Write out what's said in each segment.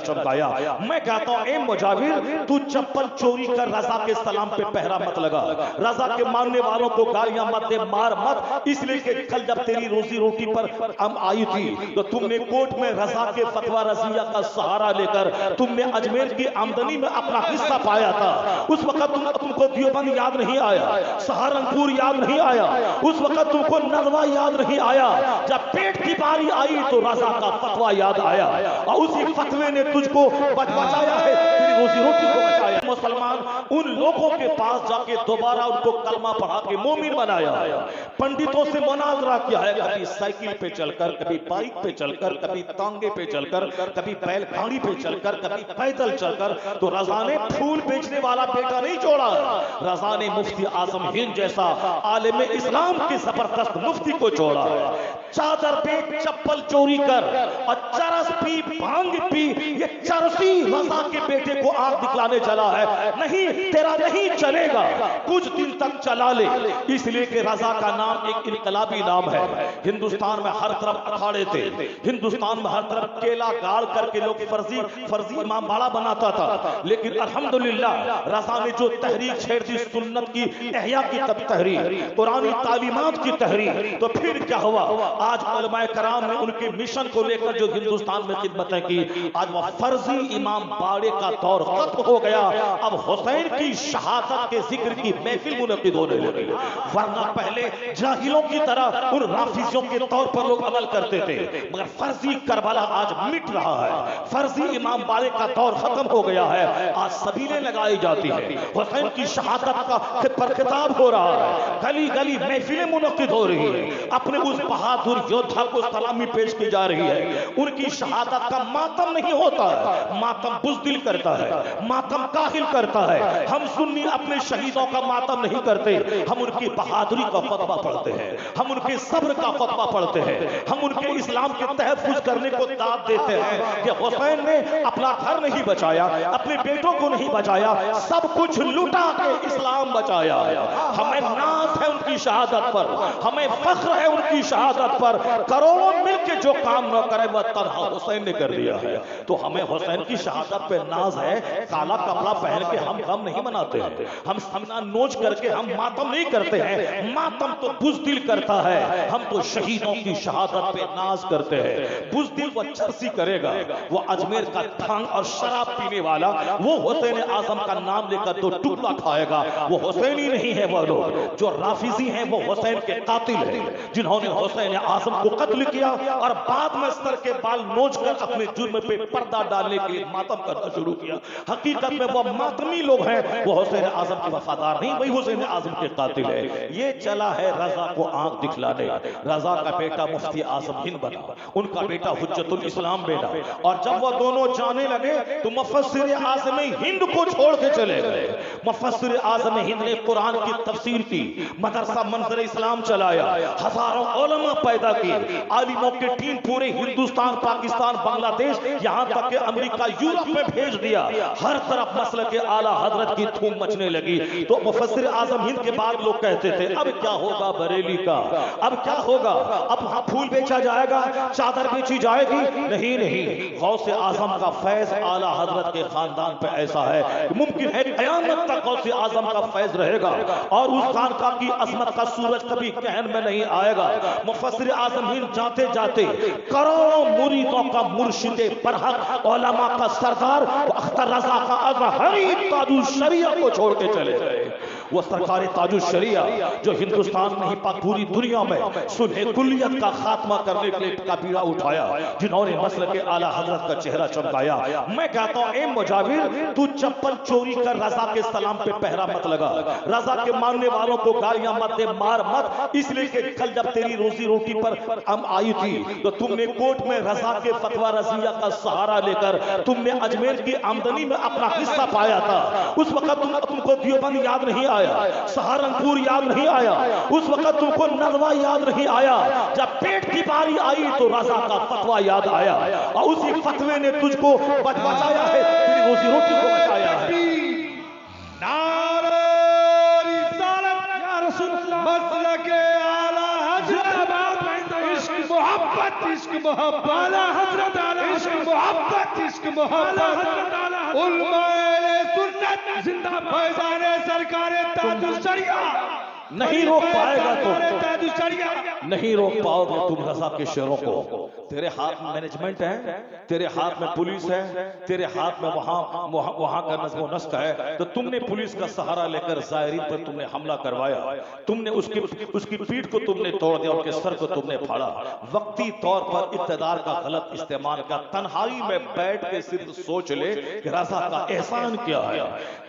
چمکایا. میں کہتا ہوں اے مجاہد تو چپل چوری کر رضا کے سلام پہ پہرا مت لگا, رضا کے ماننے والوں کو گالیاں مت دے, مار مت, اس لیے کہ کل جب تیری روزی روٹی پر ہم آئی تھی تو تم نے کوٹ میں رضا کے فتویٰ رضیہ کا سہارا لے کر تم نے اجمیر کی آمدنی میں اپنا حصہ پایا تھا. اس وقت تم کو دیوبند یاد نہیں آیا, سہارنپور یاد نہیں آیا, اس وقت تم کو ندوہ یاد نہیں آیا. جب پیٹ کی باری آئی تو رضا کا فتویٰ یاد آیا اور اسی فتوے نے تجھ کو بچایا ہے, تیری روزی روٹی کو بچایا. مسلمان ان لوگوں کے پاس جا کے دوبارہ ان کو کلمہ پڑھا کے مومن بنایا, پنڈتوں سے مناظرہ کیا ہے, کبھی سائیکل پہ چل کر, کبھی بائک پہ چل کر, کبھی تانگے پہ چل کر, کبھی بیل گاڑی پہ چل کر, کبھی پیدل چل کر. تو رضا نے پھول بیچنے والا بیٹا نہیں چھوڑا, رضا نے مفتی اعظم ہند جیسا عالم اسلام کی زبردست مفتی کو چھوڑا. چادر پہ چپل چوری کر اور چرس پی, بھانگ پی, یہ چرسی رضا کے بیٹے کو آگ دکھلانے چلا ہے. نہیں, تیرا نہیں چلے گا, کچھ دن تک چلا لے, اس لیے کہ رضا کا نام ایک انقلابی نام ہے. ہندوستان میں ہر طرف اکھاڑے تھے, ہندوستان میں ہر طرف کیلا گاڑ کر کے لوگ فرضی امام باڑا بناتا تھا, لیکن الحمدللہ رضا نے جو تحریک چھیڑ دی, سنت کی احیاء کی تحریک, قرآنی تعلیمات کی تحریک, تو پھر کیا ہوا؟ آج علماء کرام نے ان کے مشن کو لے کر جو ہندوستان میں خدمتیں کی, آج وہ فرضی امام باڑے کا دور ختم ہو گیا. اب حسین کی شہادت کے ذکر کی محفل منعقد ہونے لگی, ورنہ پہلے جاہلوں کی طرح ان رافضیوں کے طور پر لوگ عمل کرتے تھے, مگر فرضی کربلا آج مٹ رہا ہے, فرضی امام باڑے کا دور ختم ہو گیا ہے. آج سبیلیں لگائی جاتی ہیں, حسین کی شہادت کا پر خطاب ہو رہا ہے, گلی گلی محفلیں منعقد ہو رہی ہیں, اپنے اس بہادر یودھا کو سلامی پیش کی جا رہی ہے. ان کی شہادت کا ماتم نہیں ہوتا ہے, ماتم بزدل کرتا ہے, ماتم کاہل کرتا ہے. ہم سنی اپنے شہیدوں کا ماتم نہیں کرتے, ہم ان کی بہادری کا خطبہ پڑھتے ہیں, ہم ان کے صبر کا خطبہ پڑھتے ہیں, ہم ان کے اسلام کے تحفظ کرنے کو داد دیتے ہیں کہ حسین نے اپنا گھر نہیں بچایا, اپنے بیٹوں کو نہیں بچایا, سب کچھ لٹا کے اسلام بچایا. ہمیں ناز ہے ان کی شہادت پر, ہمیں فخر ہے ان کی شہادت پر. کروڑوں مل کے جو کام نہ کرے وہ تنہا حسین نے کر دیا ہے. تو ہمیں حسین کی شہادت پہ ناز ہے. کالا کپڑا پہن کے ہم غم نہیں مناتے ہیں, ہم سینہ نوچ کر کے ہم ماتم نہیں کرتے ہیں, ماتم تو بزدل کرتا ہے. ہم تو شہیدوں کی شہادت پہ ناز کرتے ہیں. بزدل وہ چرسی کرے گا, وہ اجمیر کا بھنگ اور شراب پینے والا, وہ حسین اعظم کا نام لے کر تو ٹکڑا کھائے گا. وہ حسین ہی نہیں ہے, وہ لوگ جو رافضی ہیں وہ حسین کے قاتل ہیں, جنہوں نے حسین اعظم کو قتل کیا اور بعد میں سر کے بال نوچ کر اپنے جرم پہ پردہ ڈالنے کے لیے ماتم کرنا شروع کیا. حقیقت میں وہ ماتمی لوگ ہیں, وہ حسین اعظم کے وفادار نہیں, وہی حسین اعظم کے قاتل ہے. یہ چلا ہے رضا کو آنکھ دکھلانے. رضا کا بیٹا مفتی اعظم ہند بنا, ان کا بیٹا حجت الاسلام بیٹا, اور جب وہ دونوں جانے لگے تو مفسر اعظم ہند کو چھوڑ کے چلے گئے. مفسر اعظم ہند نے قرآن کی تفسیر کی, مدرسہ منظر اسلام چلایا, ہزاروں علماء پیدا کیے, عالموں کے ٹیم پورے ہندوستان, پاکستان, بنگلہ دیش, یہاں تک کہ امریکہ, یورپ میں بھیج دیا. ہر طرف مسلک اعلیٰ حضرت کی دھوم مچنے لگی. تو مفسر اعظم ہند کے بعد لوگ کہتے تھے اب کیا ہوگا بریلی کا, اب کیا ہوگا, اب وہاں پھول بیچا جائے گا, چادر بیچی جائے گی. نہیں نہیں, غوث اعظم کا فیض اعلیٰ حضرت کے خاندان پہ ایسا ہے ممکن ہے قیامت تک غوث اعظم کا فیض رہے گا, اور اس خانقاہ کی عظمت کا سورج کبھی کہن میں نہیں آئے گا. مفسر اعظم ہند جاتے جاتے کروڑوں مریدوں کا مرشد برحق, علماء کا سردار, اختر رضا کا اظہری تاج الشریعہ کو چھوڑ کے چلے گئے. وہ سرکار تاج الشریعہ جو ہندوستان میں ہی پوری دنیا میں سلح کلیت کا خاتمہ کرنے کے لیے کا بیڑا اٹھایا, جنہوں نے مسلک اعلیٰ حضرت کا چہرہ چمکایا. میں کہتا ہوں اے مجاہد تو چپل چوری کر رضا کے سلام پہ پہرا مت لگا, رضا کے ماننے والوں کو گالیاں مت دے, مار مت, اس لیے کہ کل جب تیری روزی روٹی پر ہم آئی تھی تو تم نے کوٹ میں رضا کے فتویٰ رضیہ کا سہارا لے کر تم نے اجمیر کی آمدنی میں اپنا حصہ پایا تھا. اس وقت تم کو دیوبند یاد نہیں آیا, سہارنپور یاد نہیں آیا, اس وقت تم کو ندوہ یاد نہیں آیا. جب پیٹ کی باری آئی تو رضا کا فتویٰ یاد آیا اور اسی فتوے نے تجھ کو بچایا ہے, تیری روزی روٹی کو بچایا ہے. نعرہ رسالت یا رسول اللہ, مسلک اعلیٰ حضرت, عشق محبت, عشق محبت, اعلیٰ حضرت, عشق محبت عشق محبت علماء سنت زندہ باد فیضان سرکار تاج الشریعہ نہیں روک پائے گا تاج الشریعہ نہیں روک پاؤ گے تم رضا کے شعروں کو. تیرے ہاتھ میں مینجمنٹ ہے, تیرے ہاتھ میں پولیس ہے, تیرے ہاتھ میں وہاں کا نظم و نسق ہے. تو تم نے پولیس کا سہارا لے کر زائرین پر تم نے حملہ کروایا, تم نے اس کی پیٹھ کو تم نے توڑ دیا, اس کے سر کو تم نے پھاڑا. وقتی طور پر اقتدار کا غلط استعمال کا. تنہائی میں بیٹھ کے صرف سوچ لے کہ رضا کا احسان کیا ہے.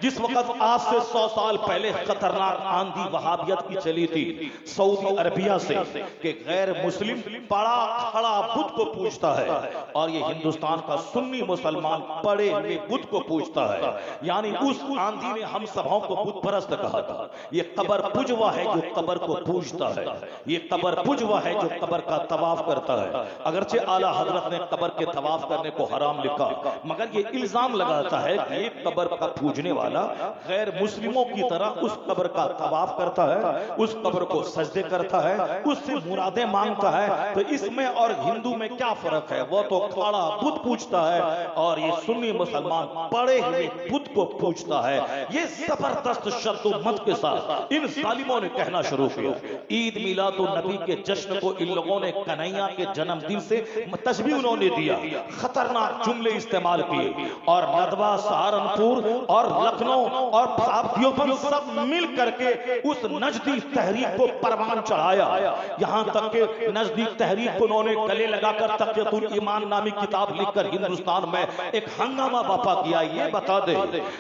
جس وقت آج سے 100 سال پہلے خطرناک آندھی وہابیت کی چلی تھی سعودی عربیہ سے کہ غیر مسلم پڑا کھڑا بت کو پوجتا ہے, اور یہ ہندوستان کا سنی مسلمان پڑے ہوئے بت کو پوجتا ہے. یعنی اس آندھی نے ہم سبھوں کو بت پرست کہا تھا. یہ قبر پجوا ہے جو قبر کو پوجتا ہے, یہ قبر پجوا ہے جو قبر کا طواف کرتا ہے. اگرچہ اعلیٰ حضرت نے قبر کے طواف کرنے کو حرام لکھا, مگر یہ الزام لگاتا ہے کہ یہ قبر کا پوجنے والا غیر مسلموں کی طرح اس قبر کا طواف کرتا ہے, اس قبر کو سجدے کرتا ہے, اس سے مرادیں مانگتا ہے. تو اس میں اور ہندو میں کیا فرق ہے؟ وہ تو کھڑا بت پوجتا ہے اور یہ سنی مسلمان پڑے ہوئے بت کو پوجتا ہے. یہ زبردست شد و مت کے ساتھ ان ظالموں نے کہنا شروع کیا. عید میلاد النبی کے جشن کو ان لوگوں نے کنہیا کے جنم دن سے تشبیہ انہوں نے دیا, خطرناک جملے استعمال کیے, اور ندوہ سہارنپور اور لکھنؤ اور دیوبند سب مل کر کے اس نجدی تحریک کو پروان چڑھایا. یہاں تک کہ نجدی تحریک کو انہوں نے گلے لگا کر تقیۃ الایمان نامی کتاب لکھ کر ہندوستان میں ایک ہنگامہ برپا کیا. یہ بتا دے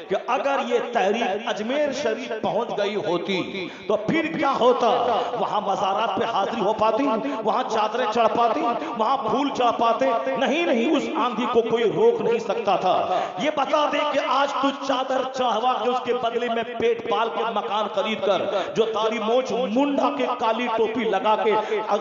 کہ اگر یہ تحریک اجمیر شریف پہنچ گئی ہوتی تو پھر کیا ہوتا؟ وہاں مزارات پہ حاضری ہو پاتی, وہاں چادریں چڑھ پاتی, وہاں پھول چڑھ پاتے؟ نہیں, اس آندھی کو کوئی روک نہیں سکتا تھا. یہ بتا دے کہ آج تو چادر چڑھوا کے اس کے بدلے میں پیٹ پال کے مکان خرید کر جو تاری موچ منڈا کے کالی ٹوپی لگا کے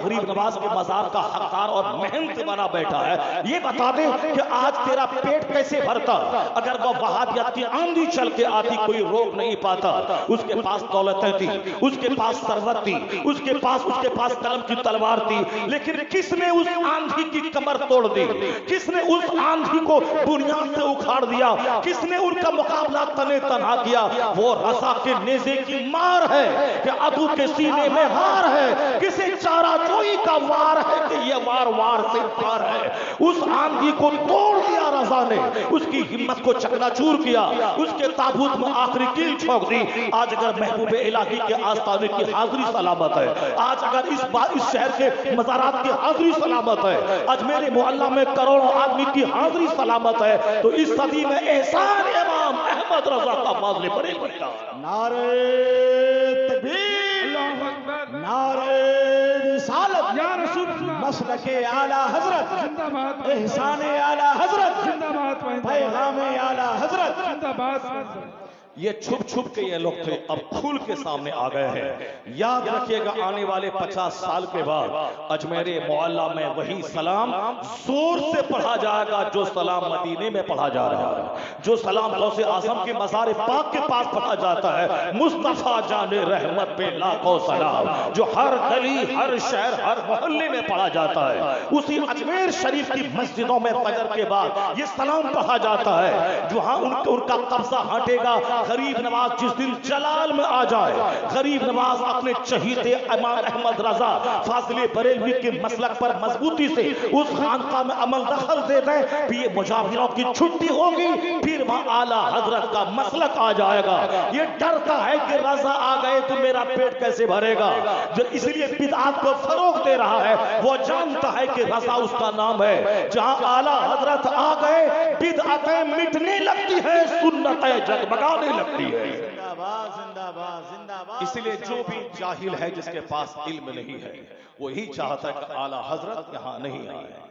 غریب نواز کے مزار کا حقدار اور محنت بنا بیٹھا ہے. یہ بتا دے کہ آج تیرا پیٹ کیسے بھرتا اگر وہ وہابیت کی آندھی چل کے آتی, کوئی روک نہیں پاتا. اس کے پاس دولتیں تھی, اس کے پاس ثروت تھی, اس کے پاس قلم کی تلوار تھی, لیکن کس نے اس آندھی کی کمر توڑ دی؟ کس نے اس آندھی کو بنیاد سے اکھاڑ دیا؟ کس نے ان کا مقابلہ تنے تنہا کیا؟ وہ رضا کے نیزے کی مار ہے کہ عدو کے سینے میں ہار ہے, کسی چارہ جوئی کا وار ہے کہ یہ وار سے پار ہے. اس آندھی کو توڑ دیا رضا نے, اس کی ہمت کو چکنا چور کیا, اس کے تابوت میں آخری کیل چھوک دی. آج اگر محبوب الہی کے آستانے کی حاضری سلامت ہے, آج اگر اس شہر کے مزارات کی حاضری سلامت ہے, اجمیر معلیٰ میں کروڑوں آدمی کی حاضری سلامت ہے, تو اس صدی میں احسان امام احمد رضا کا فاضل بڑے بڑا. نعرہ تکبیر, نعرہ رسالت, یا رسول اللہ, مسلک اعلی حضرت زندہ باد, احسان اعلی حضرت, زندہ باد, پیغام اعلی حضرت. زندہ باد. یہ چھپ کے یہ لوگ تھے, اب کھل کے سامنے آ گئے ہیں. یاد رکھیے گا آنے والے 50 سال کے بعد اجمیر معلیٰ میں وہی سلام زور سے پڑھا جائے گا جو سلام مدینے میں پڑھا جا رہا ہے, جو سلام غوث اعظم کے مزار پاک کے پاس پڑھا جاتا ہے. مصطفیٰ جان رحمت پہ لاکھوں سلام, جو ہر گلی, ہر شہر, ہر محلے میں پڑھا جاتا ہے. اسی اجمیر شریف کی مسجدوں میں فجر کے بعد یہ سلام پڑھا جاتا ہے. جہاں ان کا قبضہ ہٹے گا, غریب نواز جس دن جلال میں آ جائے, غریب نواز اپنے چہیتے امام احمد رضا فاضل بریلوی کے مسلک پر مضبوطی سے اس خانقاہ میں عمل دخل دے دیں, پھر یہ مجاوروں کی چھٹی ہوگی, پھر وہاں اعلیٰ حضرت کا مسلک آ جائے گا. یہ ڈرتا ہے کہ رضا آ گئے تو میرا پیٹ کیسے بھرے گا, جو اس لیے بدعات کو فروغ دے رہا ہے. وہ جانتا ہے کہ رضا اس کا نام ہے. جہاں اعلیٰ حضرت آ گئے بدعتیں مٹنے لگتی ہیں, سنتیں جگمگانے لگتی ہے. اس لیے جو بھی جاہل ہے, جس کے پاس علم نہیں ہے, وہی چاہتا ہے کہ اعلیٰ حضرت یہاں نہیں آئے,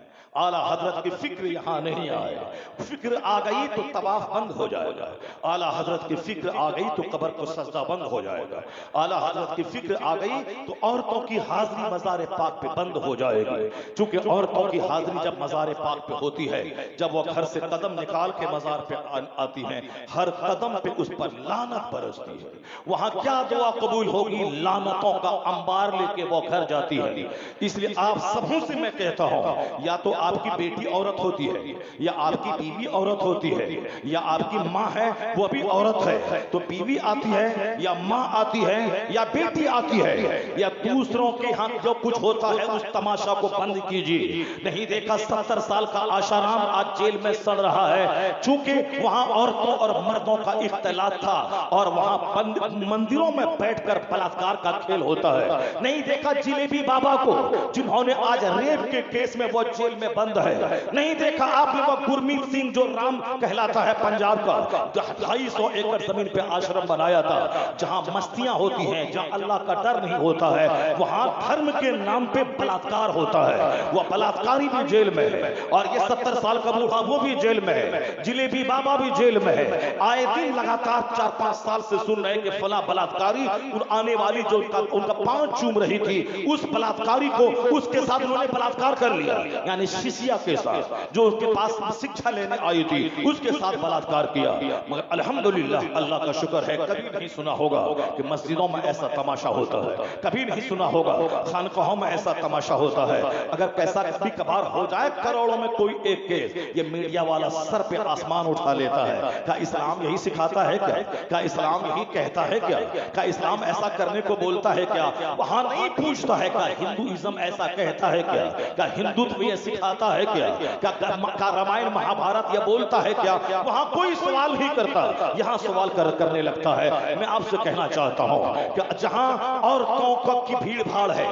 اعلیٰ حضرت کی فکر یہاں نہیں آئے. فکر آ گئی تو طواف بند ہو جائے گا, اعلیٰ حضرت کی فکر آ گئی تو قبر کو سجدہ بند ہو جائے گا, اعلیٰ حضرت کی فکر آ گئی تو عورتوں کی حاضری مزار پاک پہ بند ہو جائے گی. چونکہ عورتوں کی حاضری جب مزار پاک پہ ہوتی ہے, جب وہ گھر سے قدم نکال کے مزار پہ آتی ہیں, ہر قدم پہ اس پر لعنت برستی ہے. وہاں کیا دعا قبول ہوگی؟ لعنتوں کا انبار لے کے وہ گھر جاتی ہے. اس لیے آپ سبوں سے میں کہتا ہوں, یا تو آپ کی بیٹی عورت ہوتی ہے یا آپ کی بیوی عورت ہوتی ہے یا آپ کی ماں ہے وہ بھی عورت ہے، تو بیوی آتی ہے یا ماں آتی ہے یا بیٹی آتی ہے یا دوسروں کے ہاں جو کچھ ہوتا ہے اس تماشا کو بند کیجیے۔ نہیں دیکھا 70 سال کا آشارام آج جیل میں سڑ رہا ہے، چونکہ وہاں عورتوں اور مردوں کا اختلاط تھا اور وہاں مندروں میں بیٹھ کر بلاತ್ಕಾರ کا کھیل ہوتا ہے۔ نہیں دیکھا جلیبی بابا کو جنہوں نے آج ریپ کے کیس میں وہ جیل میں بند ہے۔ نہیں دیکھا آپ نے وہ گرمیت سنگھ جو رام کہلاتا ہے پنجاب کا، 250 ایکڑ زمین پہ آشرم بنایا تھا، جہاں مستیاں ہوتی ہیں، جہاں اللہ کا ڈر نہیں ہوتا ہے، وہاں دھرم کے نام پہ بلاತ್ಕಾರ ہوتا ہے۔ وہ بلاತ್کاری بھی جیل میں ہے اور یہ 70 سال کا بوڑھا وہ بھی جیل میں ہے، جلیبی بابا بھی جیل میں ہے۔ آئے دن لگاتار 4-5 سال سے سن رہے کہ فلاں بلاತ್کاری اور آنے والی جو ان کا پاؤں چوم رہی تھی اس بلاತ್کاری کو اس کے ساتھ انہوں نے بلاತ್کار کر لیا، یعنی شیشیا کے ساتھ جو اس کے پاس شکشا لینے آئی تھی اس کے ساتھ بلاತ್کار کیا۔ مگر الحمدللہ اللہ کا شکر ہے کبھی نہیں سنا ہوگا کہ مسجدوں میں ایسا تماشا ہوتا ہے، کبھی نہیں سنا ہوگا خانقاہوں میں ایسا تماشا ہوتا ہے۔ اگر پیسہ کبھی کبھار ہو جائے کروڑوں میں کوئی ایک کیس، یہ میڈیا والا سر پہ آسمان اٹھا لیتا ہے۔ کیا اسلام یہی سکھاتا ہے کیا؟ کیا اسلام یہی کہتا ہے کیا؟ کیا اسلام ایسا کرنے کو بولتا ہے کیا؟ وہاں نہیں پوچھتا ہے کیا ہندوازم ایسا کہتا ہے کیا؟ کیا ہندوتو یہ سکھاتا ہے کیا؟ کیا رامائن مہابھارت یہ بولتا ہے کیا؟ وہاں کوئی سوال نہیں کرتا، یہاں سوال کرنے لگتا ہے۔ میں آپ سے کہنا چاہتا ہوں کہ جہاں عورتوں کی بھیڑ بھاڑ ہے،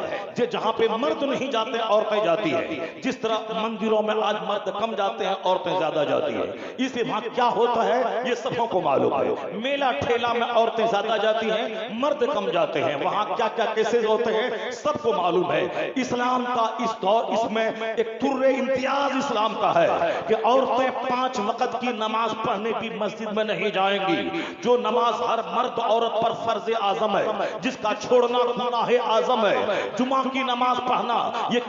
جہاں پہ مرد نہیں جاتے عورتیں جاتی ہیں، جس طرح مندروں میں آج مرد کم جاتے ہیں عورتیں زیادہ جاتی ہیں، اس لیے وہاں کیا ہوتا ہے یہ سبوں کو معلوم ہے۔ میلہ ٹھیلا میں عورتیں زیادہ جاتی ہیں مرد کم جاتے ہیں، وہاں کیا کیا کیسز ہوتے ہیں سب کو معلوم ہے۔ اسلام کا اس دور اس میں ایک طر امتیاز اسلام کا ہے کہ عورتیں 5 وقت کی نماز پڑھنے بھی مسجد میں نہیں جائیں گی، جو نماز ہر مرد عورت پر فرض اعظم ہے، جس کا چھوڑنا گناہ اعظم ہے۔ جمعہ کی نماز پڑھنا یہ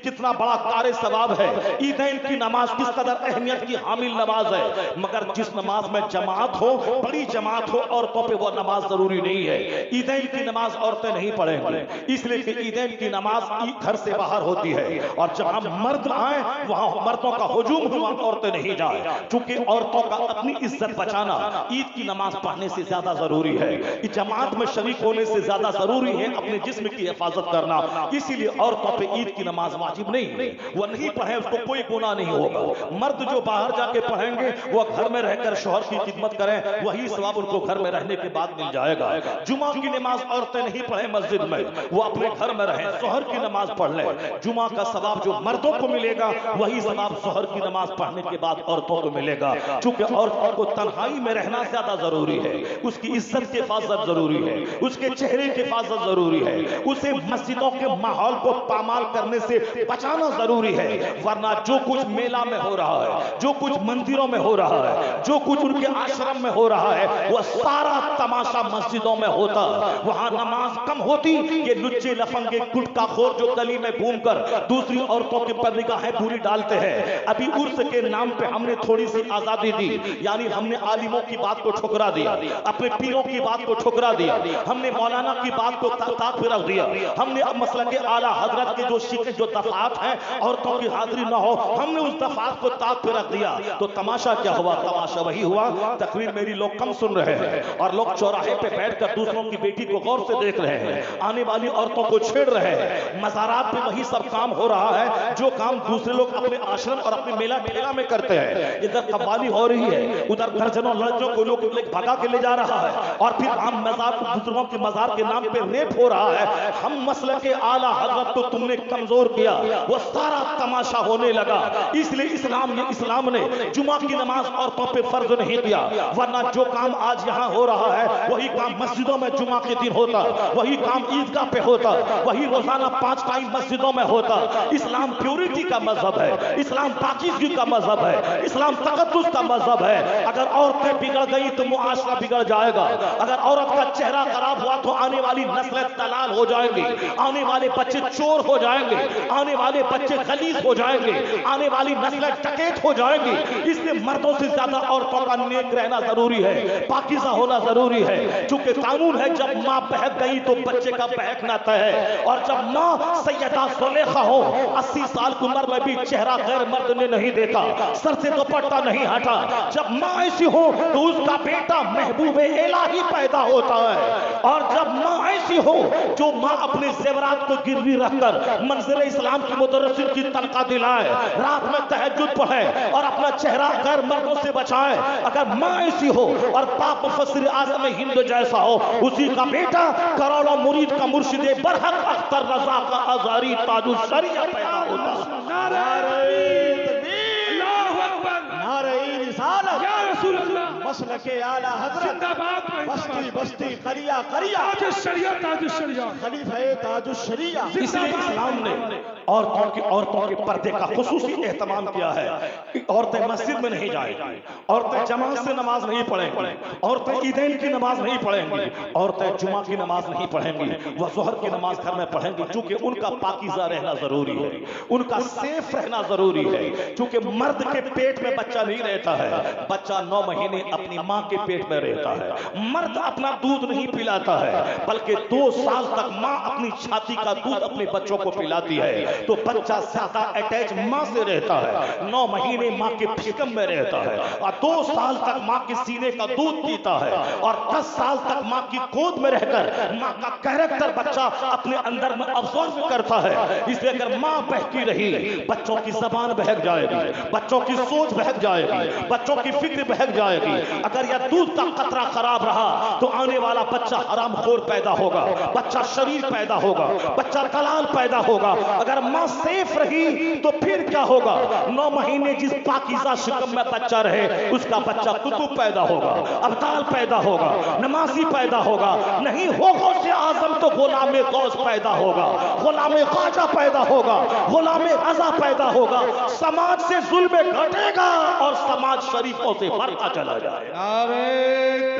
کتنا بڑا کار ثواب ہے، عیدین کی نماز کس قدر اہمیت کی حامل نماز ہے، مگر جس نماز میں جماعت ہو، بڑی جماعت ہو، عورتوں پہ وہ نماز ضروری نہیں ہے۔ عیدین کی نماز عورتیں نہیں پڑھیں گی، اس لیے کہ عیدین کی نماز گھر سے باہر ہوتی ہے اور جہاں مرد آئیں وہاں مردوں کا ہجوم ہوا عورتیں نہیں جائیں، چونکہ عورتوں کا اپنی عزت بچانا عید کی نماز پڑھنے سے زیادہ ضروری ہے، جماعت میں شریک ہونے سے زیادہ ضروری ہے اپنے جسم کی حفاظت کرنا۔ اسی لیے عورتوں پہ عید کی نماز واجب نہیں ہے، وہ نہیں پڑھیں اس کو کوئی گناہ نہیں ہوگا۔ مرد جو باہر جا کے پڑھیں گے وہ گھر میں رہ کر شوہر کی خدمت کریں، وہی ثواب ان کو گھر میں رہنے کے بعد مل جائے گا۔ جمعہ کی نماز عورتیں نہیں پڑھیں مسجد میں، وہ اپنے گھر میں رہیں، شوہر کی نماز پڑھ لیں۔ جمعہ کا ثواب جو مردوں کو ملے گا وہی ثواب شوہر کی نماز پڑھنے کے بعد عورتوں کو ملے گا، چونکہ عورتوں کو تنہائی میں رہنا زیادہ ضروری ہے، اس کی عزت کی حفاظت ضروری ہے، اس کے چہرے کی حفاظت ضروری ہے، اسے مسجدوں کے ماحول کو پامال کرنے سے بچانا ضروری ہے، ورنہ جو کچھ میلہ میں ہو رہا ہے، جو کچھ مندروں میں ہو رہا ہے، جو کچھ ان کے آشرم میں ہو رہا ہے، وہ سارا تماشا مسجدوں میں ہوتا، وہاں نماز کم ہوتی، یہ لچے لفنگے گٹکا خور جو گلی میں گھوم کر دوسری عورتوں کے پر نگاہیں بری ڈالتے ہیں۔ ابھی عرس کے نام پہ ہم نے تھوڑی سی آزادی دی، یعنی ہم نے عالموں کی بات کو ٹھکرا دیا، اپنے پیروں کی بات کو ٹھکرا دیا، ہم نے مولانا کی بات کو طاق پہ رکھ دیا، ہم نے اب مسلک اعلیٰ حضرت کے جو دفعات ہیں عورتوں کی حاضری نہ ہو ہم نے اس دفعات کو طاق پہ رکھ دیا، تو تماشا کیا ہوا؟ تماشا وہی ہوا، تقریر میری لوگ کم سن رہے ہیں اور لوگ چوراہے پہ بیٹھ کر دوسروں کی بیٹی کو غور سے دیکھ رہے ہیں، آنے والی عورتوں کو چھیڑ رہے ہیں، مزارات پہ وہی سب کام ہو رہا ہے جو کام دوسرے لوگ اپنے آشرم اور اپنے میلہ ٹھیلا میں کرتے ہیں۔ ادھر قوالی ہو رہی ہے، ادھر درجنوں لڑکیوں کو لوگ بھگا کے لے جا رہا ہے اور پھر ہم مزار بزرگوں کے مزار کے نام پہ ریپ ہو رہا ہے۔ ہم مسلک اعلیٰ حضرت کو تم نے کمزور کیا، وہ سارا تماشا ہونے لگا، اس لیے اسلام نے جمعہ کی نماز عورتوں پہ فرض نہیں کیا، ورنہ جو کام آج یہاں ہو رہا ہے وہی کام مسجدوں میں جمعہ کے دن ہوتا، وہی کام عیدگاہ پہ ہوتا، وہی روزانہ 5 ٹائم مسجدوں میں ہوتا۔ اسلام پیورٹی کا مذہب ہے، اسلام پاکیزگی کا مذہب ہے، اسلام تقدس کا مذہب ہے۔ اگر عورتیں بگڑ گئی تو معاشرہ بگڑ جائے گا، اگر عورت کا چہرہ خراب ہوا تو آنے والی نسلیں دلال ہو جائیں گی، آنے والے بچے چور ہو جائیں گے، آنے والے بچے غلیظ ہو جائیں گے، آنے والی نسلیں ڈکیت ہو جائیں گی۔ اس لیے مردوں سے زیادہ عورتوں کا نیک رہنا ضروری ہے، پاکیزہ ہونا ضروری ہے، چونکہ قانون ہے جب ماں بہک گئی تو بچے کا بہکنا طے ہے، اور جب ماں سیدہ زلیخا ہو 80 سال کو عمر میں بھی چہرہ غیر مرد نے نہیں دیکھا، سر سے دوپٹہ نہیں ہٹا۔ جب ماں ایسی ہو تو اس کا بیٹا محبوب الہی پیدا ہوتا ہے، اور جب ماں ایسی ہو جو ماں اپنے زیورات کو گروی رکھ کر منظر اسلام کی مدرسین کی تنخواہ دلائے، رات میں تہجد پڑھے اور اپنا چہرہ غیر مردوں سے بچائے، اگر ماں ایسی ہو اور پاک مفسر اعظم ہند جیسا ہو، اسی کا بیٹا کروڑوں مرید کا مرشد برحق اختر رضا کا ازاری تاج الشریعہ پیدا ہوتا ہے۔ نعرہ رسالت یا رسول اللہ، مسلک اعلی حضرت زندہ باد بستی بستی قریہ قریہ تاج الشریعہ، تاج الشریعہ، خلیفہ تاج الشریعہ۔ اس لیے اسلام نے عورتوں کے پردے کا خصوصی اہتمام کیا ہے۔ عورتیں مسجد میں نہیں جائیں گی، عورتیں جماعت سے نماز نہیں پڑھیں گی، عورتیں عیدین کی نماز نہیں پڑھیں گی، عورتیں جمعہ کی نماز نہیں پڑھیں گی، وہ ظہر کی نماز گھر میں پڑھیں گی، چونکہ ان کا پاکیزہ رہنا ضروری ہے، ان کا سیف رہنا ضروری ہے، چونکہ مرد کے پیٹ میں بچہ نہیں رہتا ہے، بچہ 9 مہینے اپنی ماں کے پیٹ میں رہتا ہے۔ مرد اپنا دودھ نہیں پلاتا ہے، بلکہ 2 سال تک ماں اپنی چھاتی کا دودھ اپنے بچوں کو پلاتی ہے، تو بچہ زیادہ اٹیچ ماں سے رہتا ہے، 9 مہینے ماں کے پھکم میں رہتا ہے، اور 2 سال تک ماں کے سینے کا دودھ پیتا ہے، اور 10 سال تک ماں کی گود میں رہ کر ماں کا کیریکٹر بچہ اپنے اندر میں ابزرو کرتا ہے۔ اس لیے اگر ماں بہتی رہی، بچوں کی زبان بہک جائے گی، بچوں کی سوچ بہک جائے گی، بچوں کی فکر بہک جائے گی۔ اگر یہ دودھ کا قطرہ خراب رہا تو آنے والا بچہ حرام خور پیدا ہوگا، بچہ شریر پیدا ہوگا، بچہ دلال پیدا ہوگا۔ اگر ماں سیف رہی تو پھر کیا ہوگا؟ 9 مہینے جس پاکیزہ شکم میں بچہ رہے، اس کا بچہ قطب پیدا ہوگا، ابدال پیدا ہوگا، نمازی پیدا ہوگا، نہیں ہو غوث اعظم تو غلام غوث پیدا ہوگا، غلام خواجہ پیدا ہوگا، غلام رضا پیدا ہوگا۔ سماج سے ظلم گھٹے گا اور سماج شریفوں سے بڑھتا چلا جائے گا۔ نعرہ